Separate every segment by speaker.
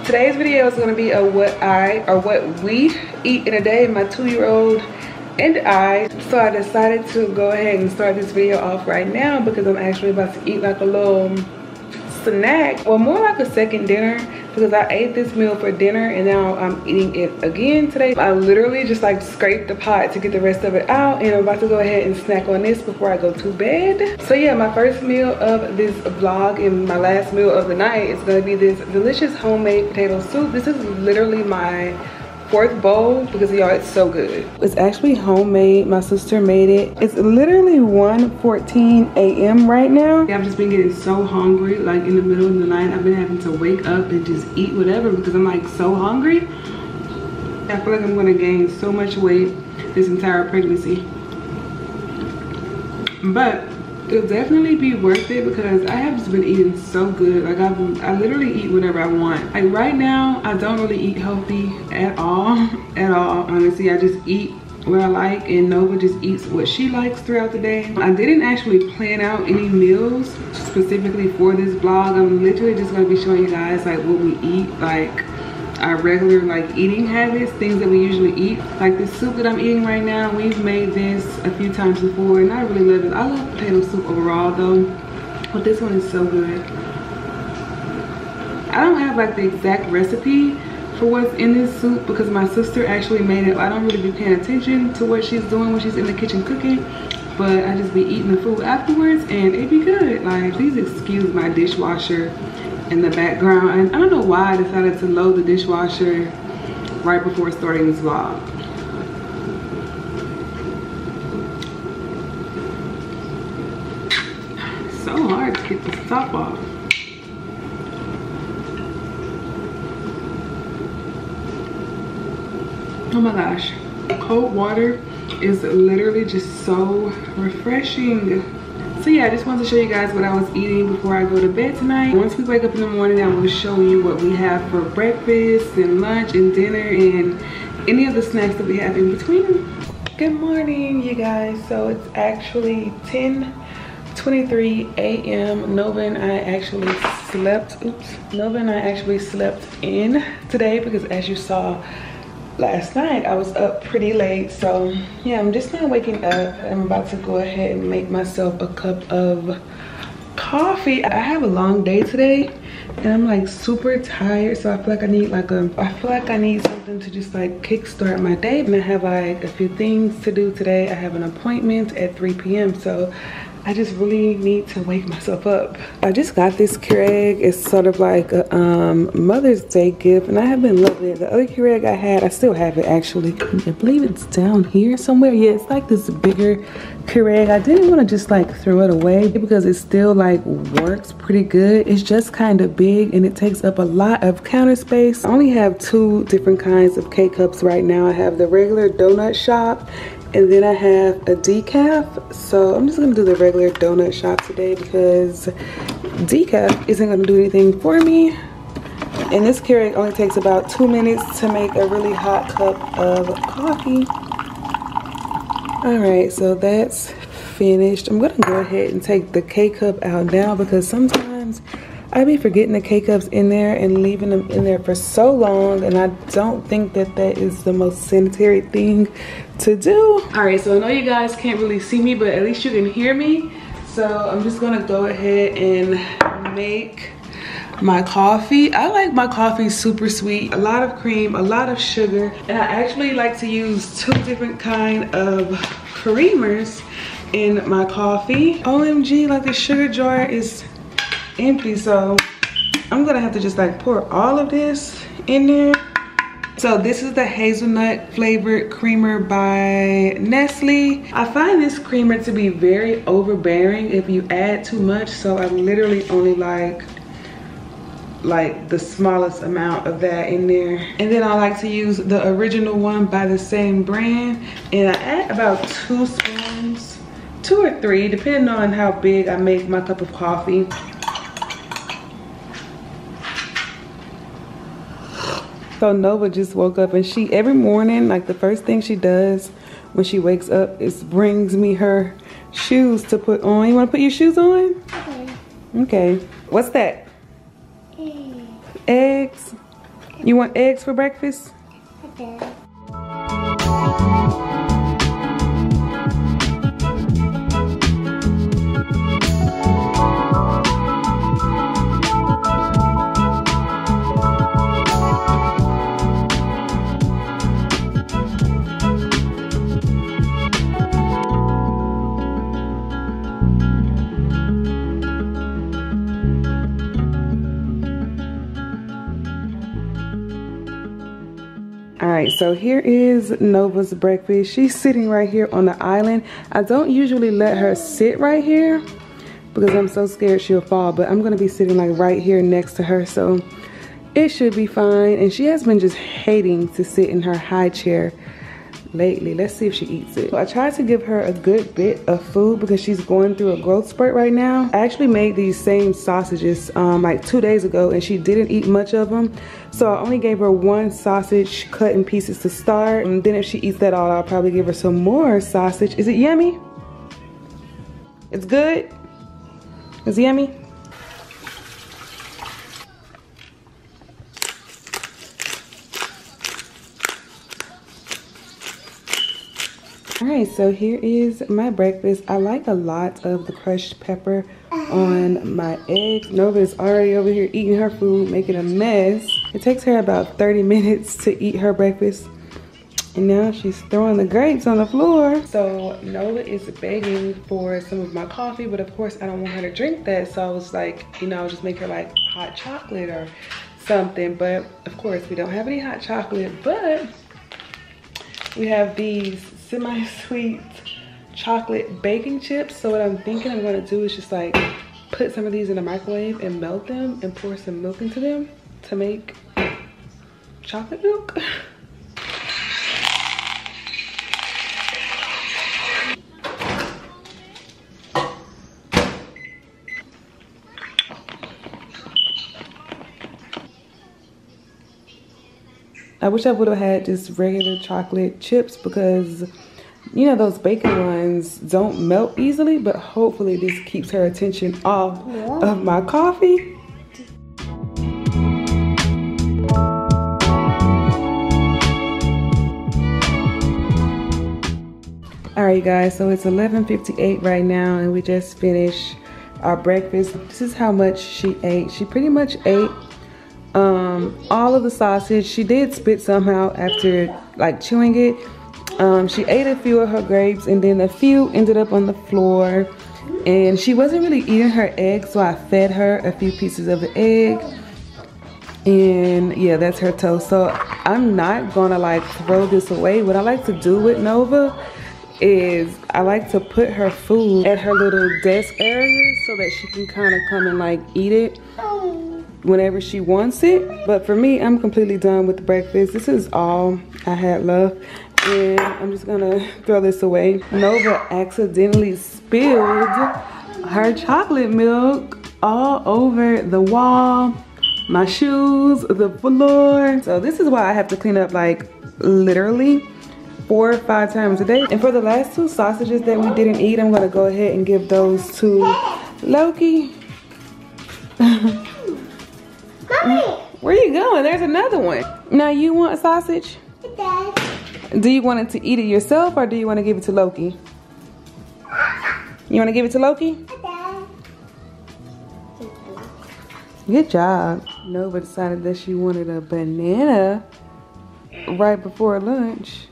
Speaker 1: today's video is going to be a what we eat in a day, my 2-year-old and I. So I decided to go ahead and start this video off right now because I'm actually about to eat like a little snack, well, more like a second dinner, because I ate this meal for dinner and now I'm eating it again today. I literally just like scraped the pot to get the rest of it out, and I'm about to go ahead and snack on this before I go to bed. So yeah, my first meal of this vlog and my last meal of the night is going to be this delicious homemade potato soup. This is literally my 4th bowl because y'all, it's so good. It's actually homemade. My sister made it. It's literally 1:14 a.m. right now. I've just been getting so hungry, like in the middle of the night. I've been having to wake up and just eat whatever because I'm like so hungry. I feel like I'm gonna gain so much weight this entire pregnancy, but it'll definitely be worth it because I have just been eating so good. Like I literally eat whatever I want. Like right now, I don't really eat healthy at all, honestly. I just eat what I like, and Nova just eats what she likes throughout the day. I didn't actually plan out any meals specifically for this vlog. I'm literally just gonna be showing you guys like what we eat, like our regular like eating habits, things that we usually eat. Like this soup that I'm eating right now, we've made this a few times before and I really love it. I love potato soup overall though, but this one is so good. I don't have like the exact recipe for what's in this soup because my sister actually made it. I don't really be paying attention to what she's doing when she's in the kitchen cooking, but I just be eating the food afterwards and it be good. Like, please excuse my dishwasher in the background, and I don't know why I decided to load the dishwasher right before starting this vlog. So hard to get the top off. Oh my gosh, cold water is literally just so refreshing. So yeah, I just wanted to show you guys what I was eating before I go to bed tonight. Once we wake up in the morning, I will show you what we have for breakfast and lunch and dinner and any of the snacks that we have in between. Good morning, you guys. So it's actually 10:23 a.m. Nova and I actually slept in today because, as you saw last night, I was up pretty late. So yeah, I'm just not waking up. I'm about to go ahead and make myself a cup of coffee. I have a long day today and I'm like super tired, so I feel like I need something to just like kickstart my day. And I have like a few things to do today. I have an appointment at 3 p.m. so I just really need to wake myself up. I just got this Keurig. It's sort of like a Mother's Day gift, and I have been loving it. The other Keurig I had, I still have it actually. I believe it's down here somewhere. Yeah, it's like this bigger Keurig. I didn't want to just like throw it away because it still like works pretty good. It's just kind of big and it takes up a lot of counter space. I only have 2 different kinds of K-cups right now. I have the regular donut shop, and then I have a decaf. So I'm just gonna do the regular donut shop today because decaf isn't gonna do anything for me. And this Keurig only takes about 2 minutes to make a really hot cup of coffee. All right, so that's finished. I'm gonna go ahead and take the K-cup out now because sometimes I be forgetting the K-cups in there and leaving them in there for so long, and I don't think that that is the most sanitary thing to do. All right, so I know you guys can't really see me, but at least you can hear me. So I'm just gonna go ahead and make my coffee. I like my coffee super sweet, a lot of cream, a lot of sugar, and I actually like to use 2 different kind of creamers in my coffee. OMG, like the sugar jar is empty, so I'm gonna have to just like pour all of this in there. So this is the hazelnut flavored creamer by Nestle. I find this creamer to be very overbearing if you add too much, so I literally only like the smallest amount of that in there. And then I like to use the original one by the same brand, and I add about 2 spoons, 2 or 3 depending on how big I make my cup of coffee. So Nova just woke up, and she, every morning, like the first thing she does when she wakes up is brings me her shoes to put on. You want to put your shoes on? Okay. Okay. What's that? Eggs. You want eggs for breakfast?
Speaker 2: Okay.
Speaker 1: Alright, so here is Nova's breakfast. She's sitting right here on the island. I don't usually let her sit right here because I'm so scared she'll fall, but I'm gonna be sitting like right here next to her, so it should be fine. And she has been just hating to sit in her high chair lately. Let's see if she eats it. So I tried to give her a good bit of food because she's going through a growth spurt right now. I actually made these same sausages like 2 days ago and she didn't eat much of them. So I only gave her one sausage cut in pieces to start. And then if she eats that all, I'll probably give her some more sausage. Is it yummy? It's good? It's yummy? Alright, so here is my breakfast. I like a lot of the crushed pepper on my eggs. Nova is already over here eating her food, making a mess. It takes her about 30 minutes to eat her breakfast. And now she's throwing the grapes on the floor. So Nova is begging for some of my coffee, but of course I don't want her to drink that. So I was like, you know, I'll just make her like hot chocolate or something. But of course we don't have any hot chocolate, but we have these semi-sweet chocolate baking chips. So what I'm thinking I'm gonna do is just like put some of these in the microwave and melt them and pour some milk into them to make chocolate milk. I wish I would have had just regular chocolate chips because, you know, those bacon ones don't melt easily, but hopefully this keeps her attention off of my coffee. Alright guys, so it's 11:58 right now and we just finished our breakfast. This is how much she ate. She pretty much ate all of the sausage. She did spit some out after like chewing it. She ate a few of her grapes and then a few ended up on the floor, and she wasn't really eating her egg, so I fed her a few pieces of the egg. And yeah, that's her toast. So I'm not gonna like throw this away. What I like to do with Nova is I like to put her food at her little desk area so that she can kind of come and like eat it whenever she wants it. But for me, I'm completely done with the breakfast. This is all I had left, and I'm just gonna throw this away. Nova accidentally spilled her chocolate milk all over the wall, my shoes, the floor. So this is why I have to clean up like literally 4 or 5 times a day. And for the last 2 sausages that we didn't eat, I'm gonna go ahead and give those to Loki. Where you going? There's another one. Now you want a sausage? Do you want it to eat it yourself or do you want to give it to Loki? You want to give it to Loki? Good job. Nova decided that she wanted a banana right before lunch.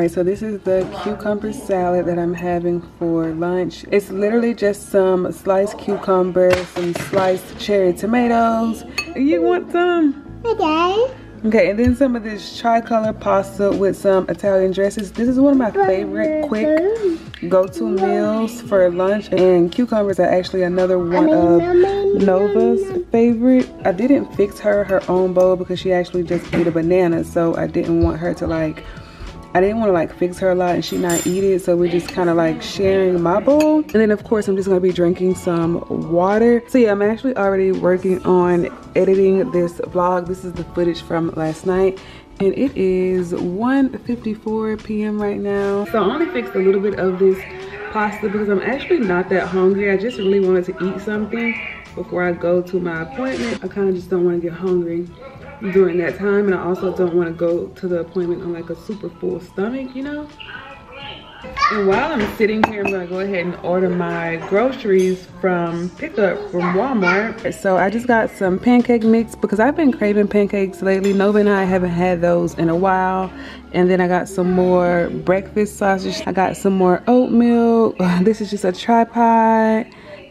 Speaker 1: Alright, so this is the cucumber salad that I'm having for lunch. It's literally just some sliced cucumber, some sliced cherry tomatoes. You want some?
Speaker 2: Okay.
Speaker 1: Okay, and then some of this tricolor pasta with some Italian dressings. This is one of my favorite quick go-to meals for lunch. And cucumbers are actually another one of Nova's favorite. I didn't fix her own bowl because she actually just ate a banana. So I didn't want her to I didn't want to fix her a lot and she not eat it, so we're just kind of sharing my bowl. And then of course I'm just going to be drinking some water. So yeah, I'm actually already working on editing this vlog. This is the footage from last night and it is 1:54 p.m. right now. So I only fixed a little bit of this pasta because I'm actually not that hungry. I just really wanted to eat something before I go to my appointment. I kind of just don't want to get hungry during that time, and I also don't want to go to the appointment on a super full stomach, you know. And while I'm sitting here, I'm gonna go ahead and order my groceries from pickup from Walmart. So I just got some pancake mix because I've been craving pancakes lately. Nova and I haven't had those in a while. And then I got some more breakfast sausage. I got some more oatmeal. This is just a tripod.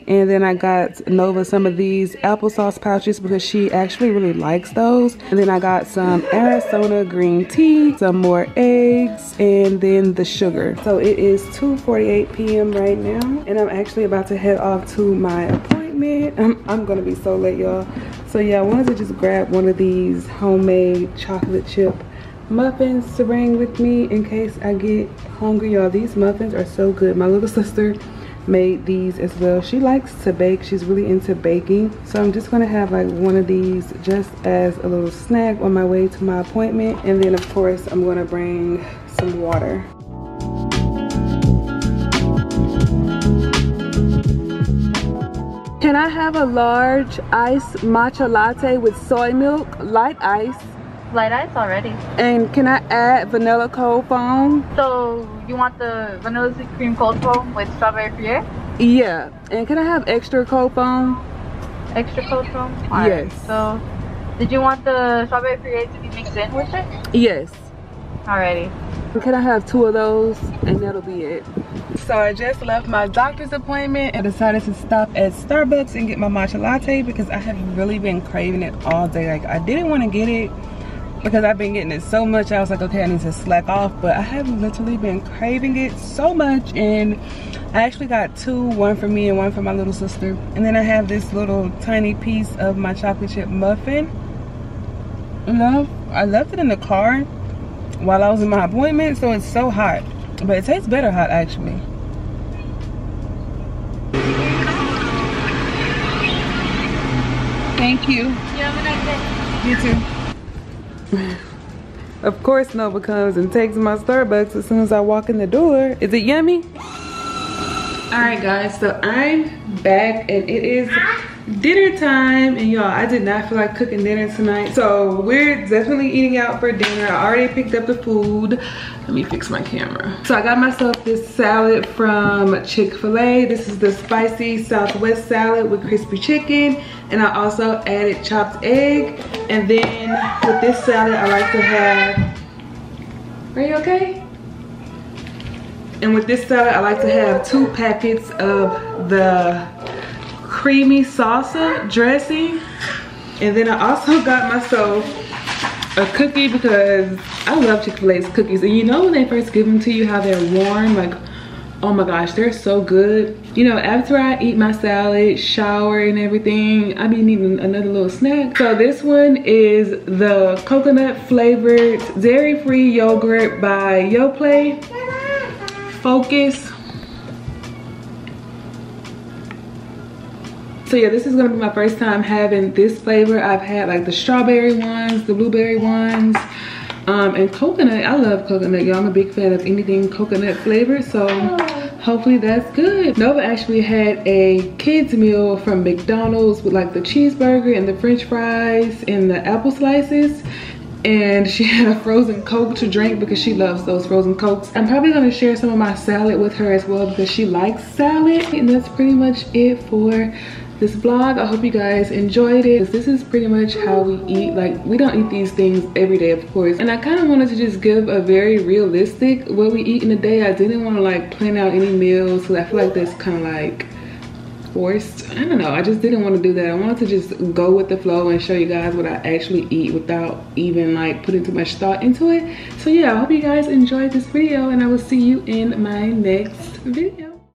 Speaker 1: And then I got Nova some of these applesauce pouches because she actually really likes those. And then I got some Arizona green tea, some more eggs, and then the sugar. So it is 2:48 p.m. right now. And I'm actually about to head off to my appointment. I'm gonna be so late, y'all. So yeah, I wanted to just grab one of these homemade chocolate chip muffins to bring with me in case I get hungry, y'all. These muffins are so good. My little sister made these as well. She likes to bake. She's really into baking. So I'm just gonna have one of these just as a little snack on my way to my appointment. And then of course I'm gonna bring some water. Can I have a large iced matcha latte with soy milk, light ice?
Speaker 2: Light ice already.
Speaker 1: And can I add vanilla cold foam?
Speaker 2: So you want the vanilla sweet cream cold foam with strawberry Gruyere?
Speaker 1: Yeah. And can I have extra cold foam?
Speaker 2: Extra cold foam?
Speaker 1: Yes.
Speaker 2: Right. So did you want the strawberry Gruyere to be mixed in with it?
Speaker 1: Yes.
Speaker 2: Alrighty.
Speaker 1: Can I have 2 of those? And that'll be it. So I just left my doctor's appointment and decided to stop at Starbucks and get my matcha latte because I have really been craving it all day. I didn't want to get it because I've been getting it so much. I was like, okay, I need to slack off, but I have literally been craving it so much. And I actually got 2, one for me and one for my little sister. And then I have this little tiny piece of my chocolate chip muffin. I left it in the car while I was in my appointment, so it's so hot, but it tastes better hot actually. Thank you.
Speaker 2: You have a nice day.
Speaker 1: You too. Of course Nova comes and takes my Starbucks as soon as I walk in the door. Is it yummy? Alright guys, so I'm back and it is dinner time, and y'all, I did not feel like cooking dinner tonight, so we're definitely eating out for dinner. I already picked up the food. Let me fix my camera. So I got myself this salad from Chick-fil-A. This is the spicy Southwest salad with crispy chicken, and I also added chopped egg. And then with this salad I like to have, are you okay? And with this salad I like to have 2 packets of the creamy salsa dressing. And then I also got myself a cookie because I love Chick-fil-A's cookies. And you know when they first give them to you, how they're warm, oh my gosh, they're so good. You know, after I eat my salad, shower and everything, I be needing another little snack. So this one is the coconut flavored dairy-free yogurt by Yoplait Focus. So yeah, this is gonna be my first time having this flavor. I've had the strawberry ones, the blueberry ones, and coconut. I love coconut, y'all. I'm a big fan of anything coconut flavored, so hopefully that's good. Nova actually had a kids meal from McDonald's with the cheeseburger and the french fries and the apple slices. And she had a frozen Coke to drink because she loves those frozen Cokes. I'm probably gonna share some of my salad with her as well because she likes salad. And that's pretty much it for this vlog. I hope you guys enjoyed it. This is pretty much how we eat. Like, we don't eat these things every day, of course, and I kind of wanted to just give a very realistic what we eat in a day. I didn't want to like plan out any meals because I feel like that's kind of like forced. I don't know, I just didn't want to do that. I wanted to just go with the flow and show you guys what I actually eat without even like putting too much thought into it. So yeah, I hope you guys enjoyed this video, and I will see you in my next video.